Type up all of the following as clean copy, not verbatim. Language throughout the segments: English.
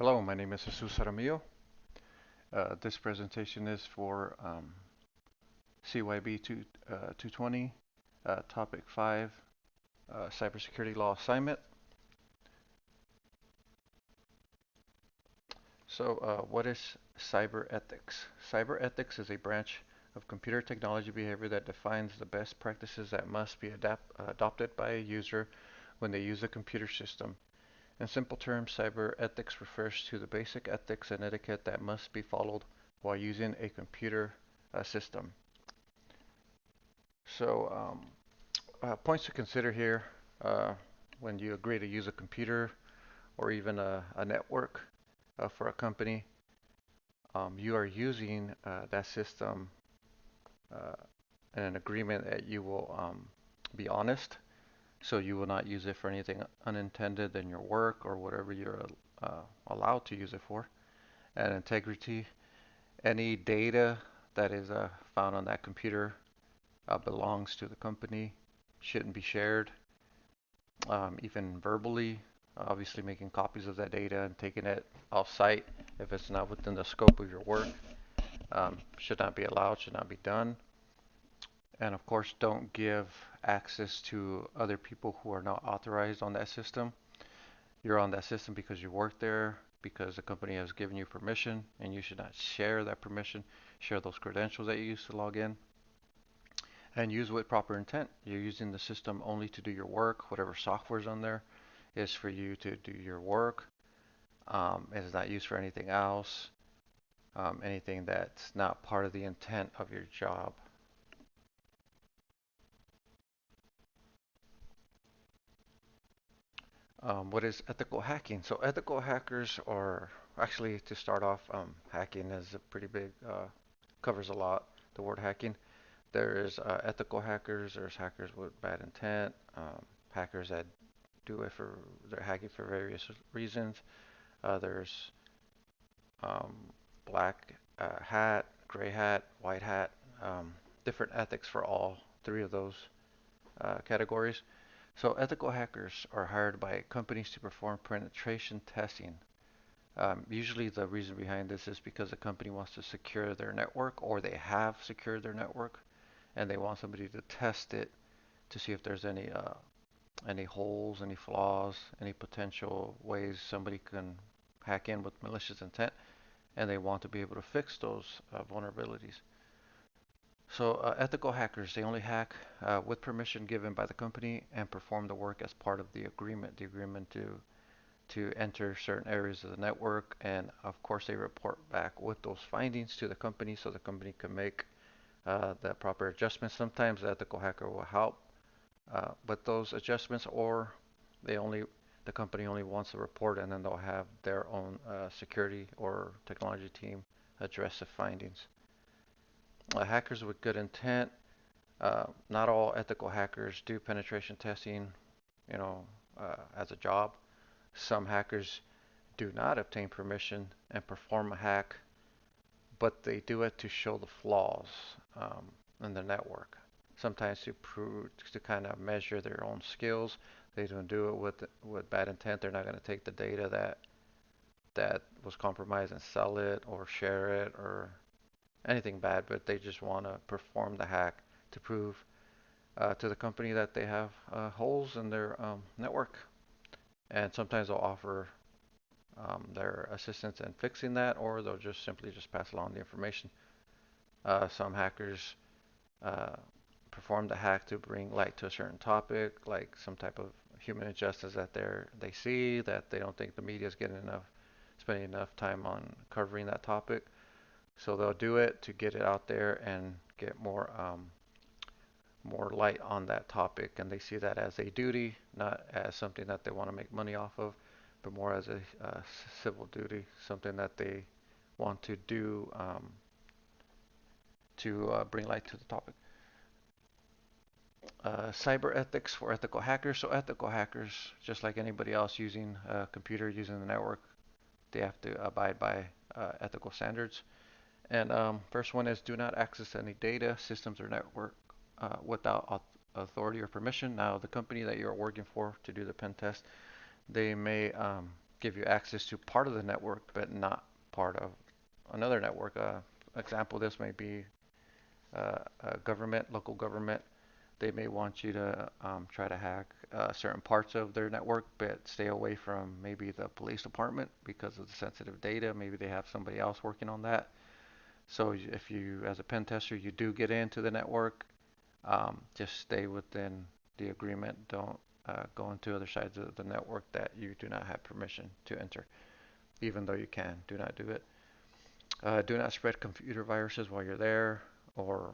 Hello, my name is Jesus Jaramillo. This presentation is for CYB 220, Topic 5, Cybersecurity Law Assignment. What is cyber ethics? Cyber ethics is a branch of computer technology behavior that defines the best practices that must be adopted by a user when they use a computer system. In simple terms, cyber ethics refers to the basic ethics and etiquette that must be followed while using a computer system. So, points to consider here when you agree to use a computer or even a network for a company. You are using that system uh, in an agreement that you will be honest, so you will not use it for anything unintended in your work or whatever you're allowed to use it for. And integrity, any data that is found on that computer belongs to the company, shouldn't be shared, even verbally. Obviously, making copies of that data and taking it off site if it's not within the scope of your work should not be allowed, should not be done. And of course, don't give access to other people who are not authorized on that system. You're on that system because you work there, because the company has given you permission, and you should not share that permission, share those credentials that you use to log in, and use with proper intent. You're using the system only to do your work. Whatever software's on there is for you to do your work. It is not used for anything else, anything that's not part of the intent of your job. What is ethical hacking? So ethical hackers are actually, to start off, hacking is a pretty big, covers a lot, the word hacking. There is ethical hackers, there's hackers with bad intent, hackers that do it for, they're hacking for various reasons. There's um, black hat, gray hat, white hat, different ethics for all three of those categories. So ethical hackers are hired by companies to perform penetration testing. Usually the reason behind this is because the company wants to secure their network or they have secured their network and they want somebody to test it to see if there's any holes, any flaws, any potential ways somebody can hack in with malicious intent, and they want to be able to fix those vulnerabilities. So ethical hackers, they only hack with permission given by the company and perform the work as part of the agreement to enter certain areas of the network, and of course they report back with those findings to the company so the company can make the proper adjustments. Sometimes the ethical hacker will help with those adjustments, or they only the company only wants a report and then they'll have their own security or technology team address the findings. Hackers with good intent. Not all ethical hackers do penetration testing, you know, as a job. Some hackers do not obtain permission and perform a hack, but they do it to show the flaws in the network. Sometimes to kind of measure their own skills. They don't do it with bad intent. They're not going to take the data that was compromised and sell it or share it or anything bad, but they just want to perform the hack to prove to the company that they have holes in their network. And sometimes they'll offer their assistance in fixing that, or they'll just simply just pass along the information. Some hackers uh, perform the hack to bring light to a certain topic, like some type of human injustice that they see that they don't think the media is spending enough time on covering that topic. So they'll do it to get it out there and get more light on that topic, and they see that as a duty, not as something that they want to make money off of, but more as a civil duty, something that they want to do to bring light to the topic. Cyber ethics for ethical hackers. So ethical hackers, just like anybody else using a computer, using the network, they have to abide by ethical standards. And first one is do not access any data, systems, or network without authority or permission. Now, the company that you're working for to do the pen test, they may give you access to part of the network, but not part of another network. Example, this may be a government, local government. They may want you to try to hack certain parts of their network, but stay away from maybe the police department because of the sensitive data. Maybe they have somebody else working on that. So if you, as a pen tester, you do get into the network, just stay within the agreement. Don't go into other sides of the network that you do not have permission to enter, even though you can. Do not do it. Do not spread computer viruses while you're there, or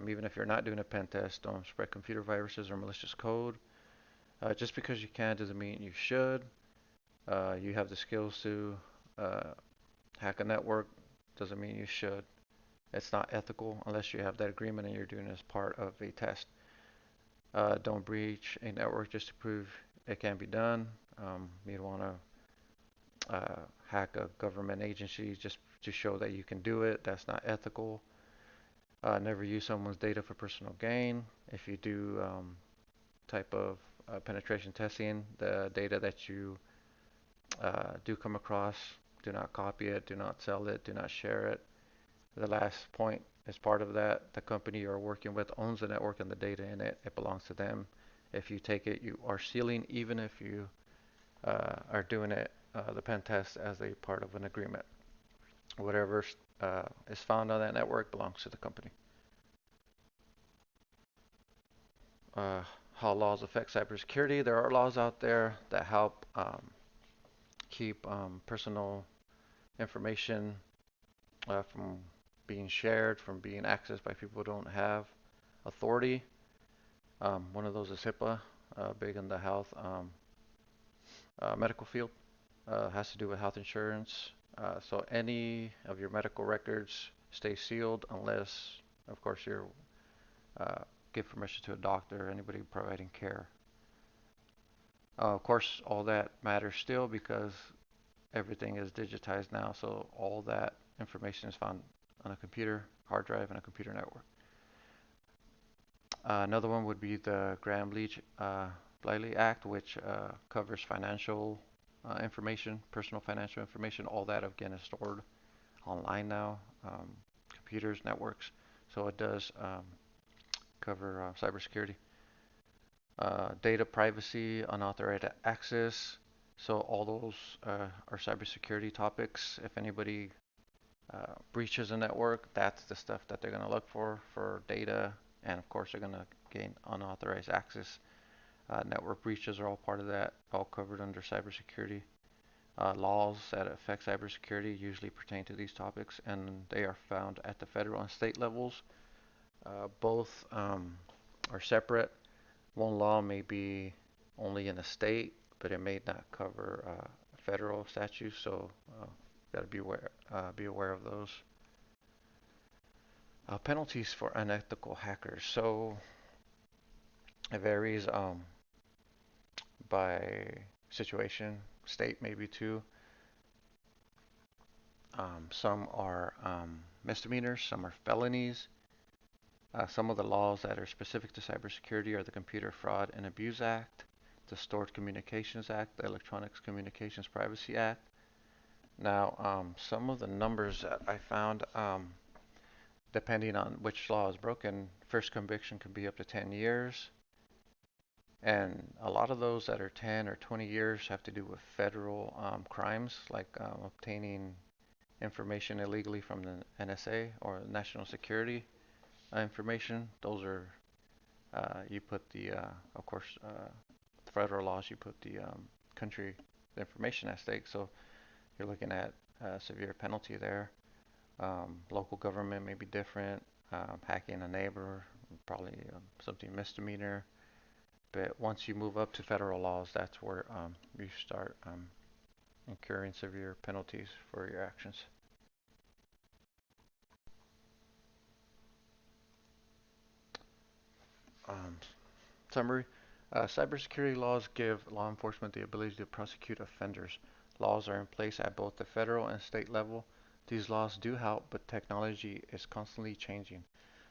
even if you're not doing a pen test, don't spread computer viruses or malicious code. Just because you can doesn't mean you should. You have the skills to uh, hack a network, doesn't mean you should. It's not ethical unless you have that agreement and you're doing it as part of a test. Don't breach a network just to prove it can be done. You don't want to hack a government agency just to show that you can do it. That's not ethical. Never use someone's data for personal gain. If you do type of penetration testing, the data that you do come across, do not copy it, do not sell it, do not share it. The last point is part of that. The company you're working with owns the network and the data in it. It belongs to them. If you take it, you are stealing, even if you are doing it, the pen test, as a part of an agreement. Whatever is found on that network belongs to the company. Uh, how laws affect cybersecurity. There are laws out there that help keep personal information from being shared, from being accessed by people who don't have authority. One of those is HIPAA, big in the health medical field. Has to do with health insurance. So any of your medical records stay sealed unless, of course, you uh, give permission to a doctor or anybody providing care. Of course, all that matters still because everything is digitized now, so all that information is found on a computer, hard drive, and a computer network. Another one would be the Graham-Leach Act, which covers financial information, personal financial information. All that again is stored online now, computers, networks. So it does cover cybersecurity. Data privacy, unauthorized access. So all those are cybersecurity topics. If anybody breaches a network, that's the stuff that they're going to look for data, and of course they're going to gain unauthorized access. Network breaches are all part of that, all covered under cybersecurity. Laws that affect cybersecurity usually pertain to these topics, and they are found at the federal and state levels. Both are separate. One law may be only in a state, but it may not cover federal statutes, so gotta be aware of those. Penalties for unethical hackers. So it varies by situation, state maybe too. Some are misdemeanors, some are felonies. Some of the laws that are specific to cybersecurity are the Computer Fraud and Abuse Act, the Stored Communications Act, the Electronics Communications Privacy Act. Now, some of the numbers that I found, depending on which law is broken, first conviction can be up to 10 years. And a lot of those that are 10 or 20 years have to do with federal crimes, like obtaining information illegally from the NSA or national security information. Those are, you put the, of course, the federal laws, you put the country the information at stake. So you're looking at a severe penalty there. Local government may be different. Hacking a neighbor, probably something misdemeanor. But once you move up to federal laws, that's where you start incurring severe penalties for your actions. Um, Summary. Cybersecurity laws give law enforcement the ability to prosecute offenders. Laws are in place at both the federal and state level. These laws do help, but technology is constantly changing.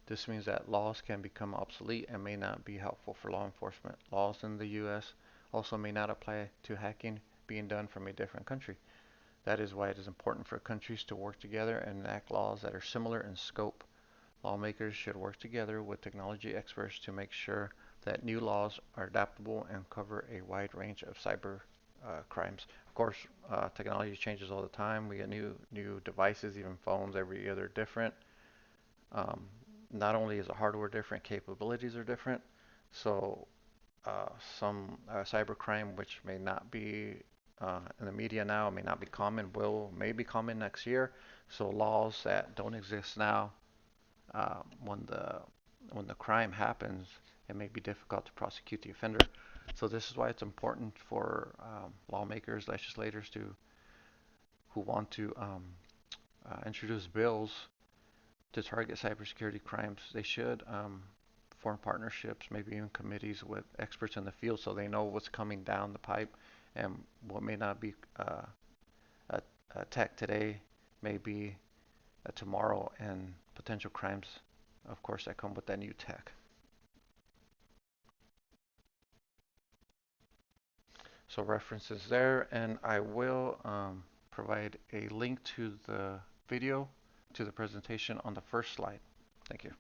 This means that laws can become obsolete and may not be helpful for law enforcement. Laws in the U.S. also may not apply to hacking being done from a different country. That is why it is important for countries to work together and enact laws that are similar in scope. Lawmakers should work together with technology experts to make sure that new laws are adaptable and cover a wide range of cyber crimes. Of course, technology changes all the time. We get new devices, even phones every year they're different. Um, Not only is the hardware different, capabilities are different. So uh, some cybercrime, which may not be in the media now, may not be common, may be common next year. So laws that don't exist now, uh, when the when the crime happens, it may be difficult to prosecute the offender. So this is why it's important for lawmakers, legislators who want to introduce bills to target cybersecurity crimes. They should form partnerships, maybe even committees with experts in the field, so they know what's coming down the pipe and what may not be a, a tech today may be tomorrow, and potential crimes, of course, that come with that new tech. So references there, and I will provide a link to the video, to the presentation on the first slide. Thank you.